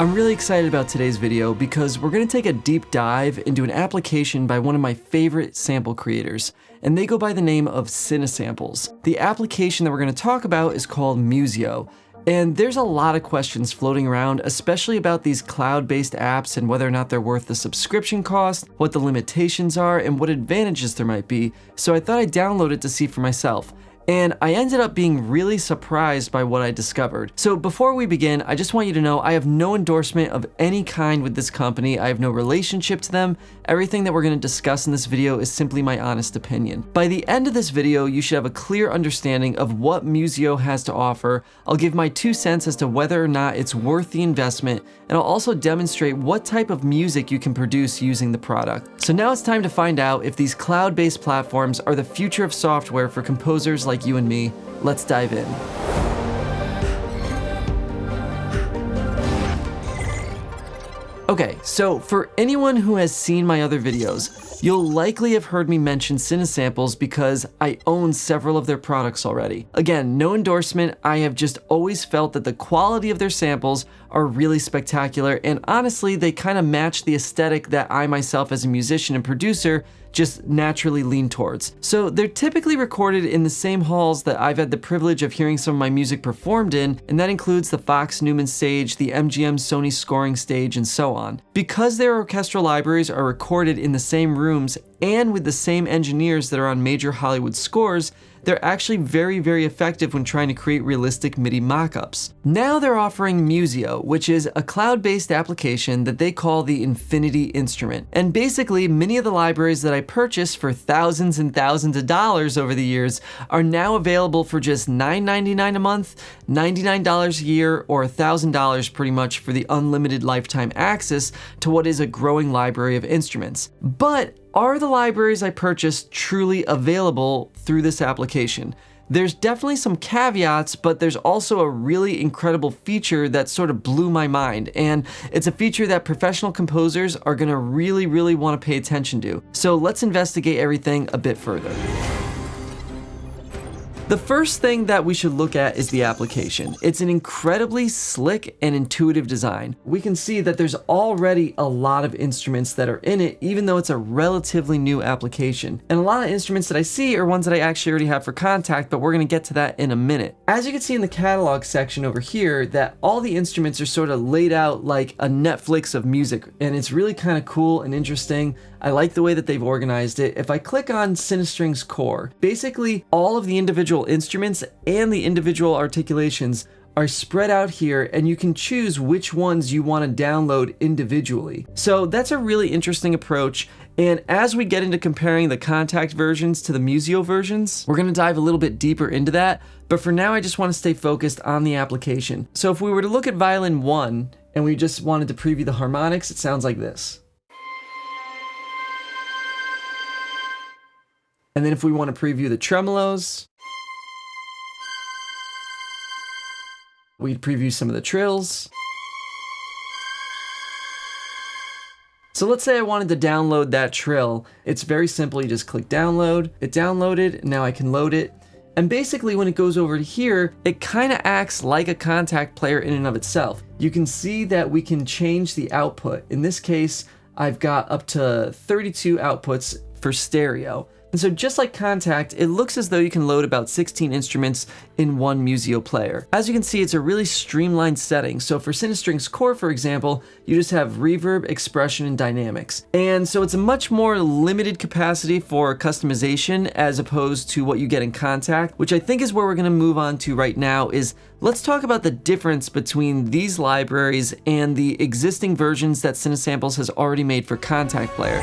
I'm really excited about today's video because we're going to take a deep dive into an application by one of my favorite sample creators, and they go by the name of Cinesamples. The application that we're going to talk about is called Musio, and there's a lot of questions floating around, especially about these cloud-based apps and whether or not they're worth the subscription cost, what the limitations are, and what advantages there might be, so I thought I'd download it to see for myself. And I ended up being really surprised by what I discovered. So before we begin, I just want you to know I have no endorsement of any kind with this company. I have no relationship to them. Everything that we're going to discuss in this video is simply my honest opinion. By the end of this video, you should have a clear understanding of what Musio has to offer. I'll give my 2 cents as to whether or not it's worth the investment, and I'll also demonstrate what type of music you can produce using the product. So now it's time to find out if these cloud-based platforms are the future of software for composers like you and me. Let's dive in. Okay, so for anyone who has seen my other videos, you'll likely have heard me mention Cinesamples because I own several of their products already. Again, no endorsement, I have just always felt that the quality of their samples are really spectacular, and honestly, they kind of match the aesthetic that I myself as a musician and producer just naturally lean towards. So they're typically recorded in the same halls that I've had the privilege of hearing some of my music performed in, and that includes the Fox Newman stage, the MGM Sony scoring stage, and so on. Because their orchestral libraries are recorded in the same rooms and with the same engineers that are on major Hollywood scores, they're actually very, very effective when trying to create realistic MIDI mock-ups. Now they're offering Musio, which is a cloud-based application that they call the Infinity Instrument. And basically, many of the libraries that I purchased for thousands and thousands of dollars over the years are now available for just $9.99 a month, $99 a year, or $1,000 pretty much for the unlimited lifetime access to what is a growing library of instruments. But are the libraries I purchased truly available through this application? There's definitely some caveats, but there's also a really incredible feature that sort of blew my mind, and it's a feature that professional composers are gonna really want to pay attention to. So let's investigate everything a bit further. The first thing that we should look at is the application. It's an incredibly slick and intuitive design. We can see that there's already a lot of instruments that are in it, even though it's a relatively new application. And a lot of instruments that I see are ones that I actually already have for Kontakt, but we're gonna get to that in a minute. As you can see in the catalog section over here, that all the instruments are sort of laid out like a Netflix of music, and it's really kind of cool and interesting. I like the way that they've organized it. If I click on Cinestrings Core, basically all of the individual instruments and the individual articulations are spread out here, and you can choose which ones you want to download individually. So that's a really interesting approach, and as we get into comparing the Kontakt versions to the Musio versions, we're going to dive a little bit deeper into that, but for now I just want to stay focused on the application. So if we were to look at Violin 1, and we just wanted to preview the harmonics, it sounds like this. And then if we want to preview the tremolos, we'd preview some of the trills. So let's say I wanted to download that trill. It's very simple, you just click download, it downloaded, now I can load it. And basically when it goes over to here, it kind of acts like a Kontakt player in and of itself. You can see that we can change the output. In this case, I've got up to 32 outputs for stereo. And so just like Kontakt, it looks as though you can load about 16 instruments in one Musio player. As you can see, it's a really streamlined setting. So for Cinestrings Core, for example, you just have reverb, expression, and dynamics. And so it's a much more limited capacity for customization as opposed to what you get in Kontakt, which I think is where we're gonna move on to right now. Is let's talk about the difference between these libraries and the existing versions that Cinesamples has already made for Kontakt player.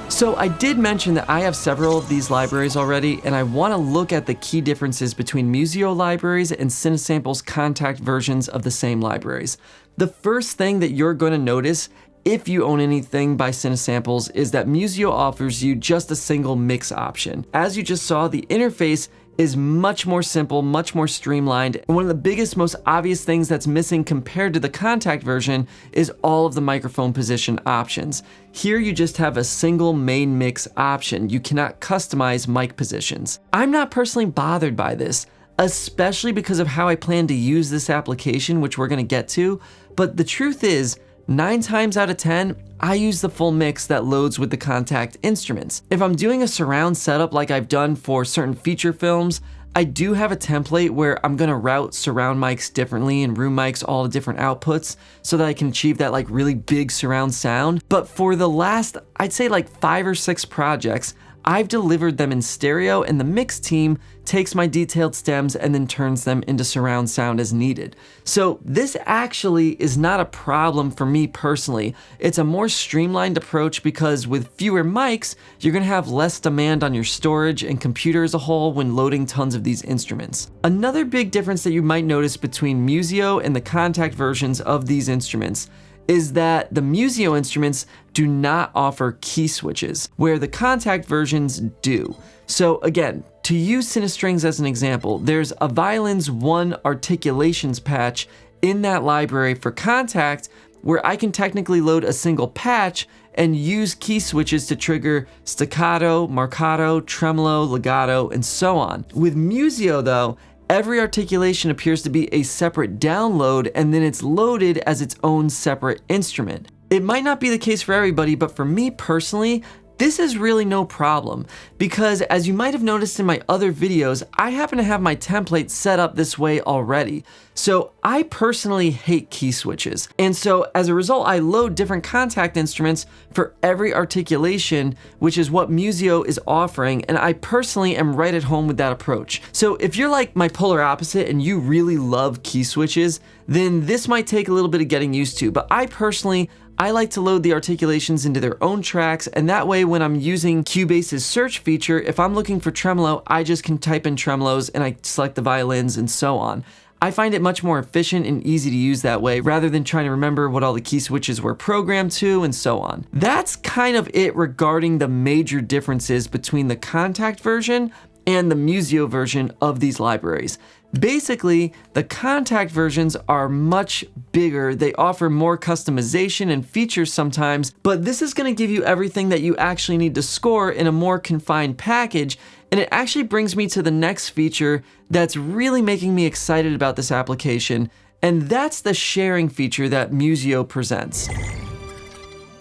So I did mention that I have several of these libraries already, and I want to look at the key differences between Musio libraries and Cinesamples Kontakt versions of the same libraries. The first thing that you're going to notice if you own anything by Cinesamples is that Musio offers you just a single mix option. As you just saw, the interface is much more simple, much more streamlined, and one of the biggest, most obvious things that's missing compared to the Kontakt version is all of the microphone position options. Here you just have a single main mix option. You cannot customize mic positions. I'm not personally bothered by this. especially because of how I plan to use this application, which we're gonna get to. But the truth is, 9 times out of 10, I use the full mix that loads with the Kontakt instruments. If I'm doing a surround setup like I've done for certain feature films, I do have a template where I'm gonna route surround mics differently and room mics all the different outputs so that I can achieve that like really big surround sound. But for the last, I'd say like 5 or 6 projects, I've delivered them in stereo, and the mix team takes my detailed stems and then turns them into surround sound as needed. So this actually is not a problem for me personally. It's a more streamlined approach because with fewer mics, you're gonna have less demand on your storage and computer as a whole when loading tons of these instruments. Another big difference that you might notice between Musio and the Kontakt versions of these instruments is that the Musio instruments do not offer key switches, where the Kontakt versions do. So again, to use Cinestrings as an example, there's a Violins 1 articulations patch in that library for Kontakt where I can technically load a single patch and use key switches to trigger staccato, marcato, tremolo, legato, and so on. With Musio though, every articulation appears to be a separate download, and then it's loaded as its own separate instrument. It might not be the case for everybody, but for me personally, this is really no problem because as you might have noticed in my other videos, I happen to have my template set up this way already. So I personally hate key switches. And so as a result, I load different Kontakt instruments for every articulation, which is what Musio is offering. And I personally am right at home with that approach. So if you're like my polar opposite and you really love key switches, then this might take a little bit of getting used to. But I like to load the articulations into their own tracks, and that way when I'm using Cubase's search feature, if I'm looking for tremolo, I just can type in tremolos and I select the violins and so on. I find it much more efficient and easy to use that way rather than trying to remember what all the key switches were programmed to and so on. That's kind of it regarding the major differences between the Kontakt version and the Musio version of these libraries. Basically, the Kontakt versions are much bigger, they offer more customization and features sometimes, but this is going to give you everything that you actually need to score in a more confined package, and it actually brings me to the next feature that's really making me excited about this application, and that's the sharing feature that Musio presents.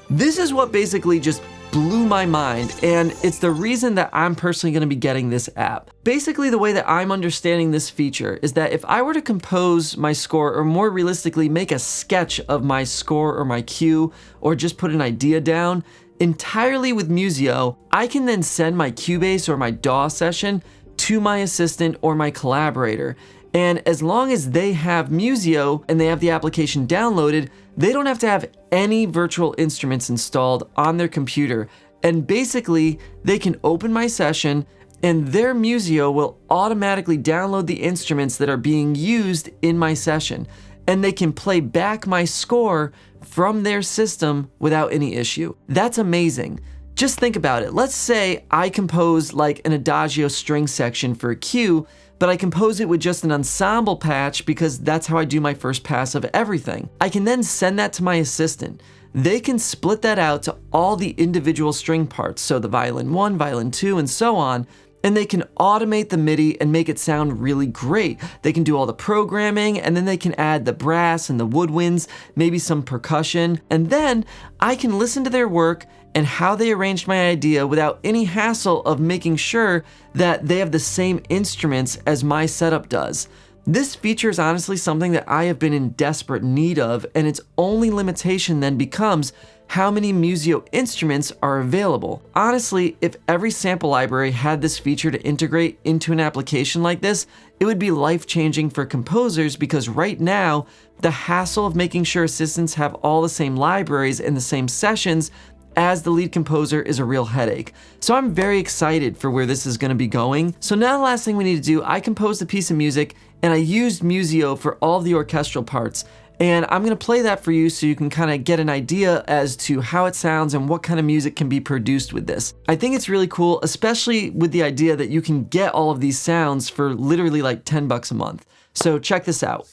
This is what basically just blew my mind, and it's the reason that I'm personally going to be getting this app. Basically, the way that I'm understanding this feature is that if I were to compose my score, or more realistically, make a sketch of my score or my cue, or just put an idea down, entirely with Musio, I can then send my Cubase or my DAW session to my assistant or my collaborator. And as long as they have Musio and they have the application downloaded, they don't have to have any virtual instruments installed on their computer. And basically, they can open my session and their Musio will automatically download the instruments that are being used in my session. And they can play back my score from their system without any issue. That's amazing. Just think about it. Let's say I compose like an adagio string section for a cue, but I compose it with just an ensemble patch because that's how I do my first pass of everything. I can then send that to my assistant. They can split that out to all the individual string parts, so the violin 1, violin 2, and so on, and they can automate the MIDI and make it sound really great. They can do all the programming, and then they can add the brass and the woodwinds, maybe some percussion, and then I can listen to their work and how they arranged my idea without any hassle of making sure that they have the same instruments as my setup does. This feature is honestly something that I have been in desperate need of, and its only limitation then becomes how many Musio instruments are available. Honestly, if every sample library had this feature to integrate into an application like this, it would be life-changing for composers because right now, the hassle of making sure assistants have all the same libraries and the same sessions as the lead composer is a real headache. So I'm very excited for where this is going to be going. So now the last thing we need to do, I composed a piece of music and I used Musio for all of the orchestral parts. And I'm going to play that for you so you can kind of get an idea as to how it sounds and what kind of music can be produced with this. I think it's really cool, especially with the idea that you can get all of these sounds for literally like $10 a month. So check this out.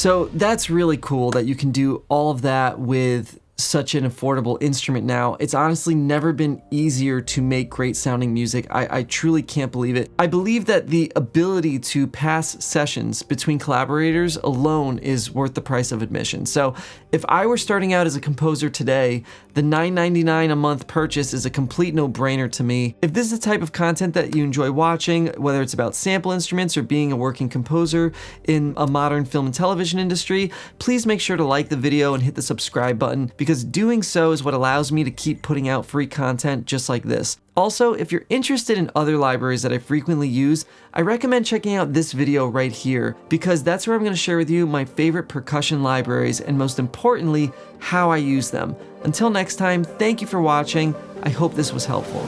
So that's really cool that you can do all of that with such an affordable instrument now. It's honestly never been easier to make great sounding music. I truly can't believe it. I believe that the ability to pass sessions between collaborators alone is worth the price of admission. So if I were starting out as a composer today, the $9.99 a month purchase is a complete no-brainer to me. If this is the type of content that you enjoy watching, whether it's about sample instruments or being a working composer in a modern film and television industry, please make sure to like the video and hit the subscribe button, because doing so is what allows me to keep putting out free content just like this. Also, if you're interested in other libraries that I frequently use, I recommend checking out this video right here, because that's where I'm going to share with you my favorite percussion libraries and, most importantly, how I use them. Until next time, thank you for watching. I hope this was helpful.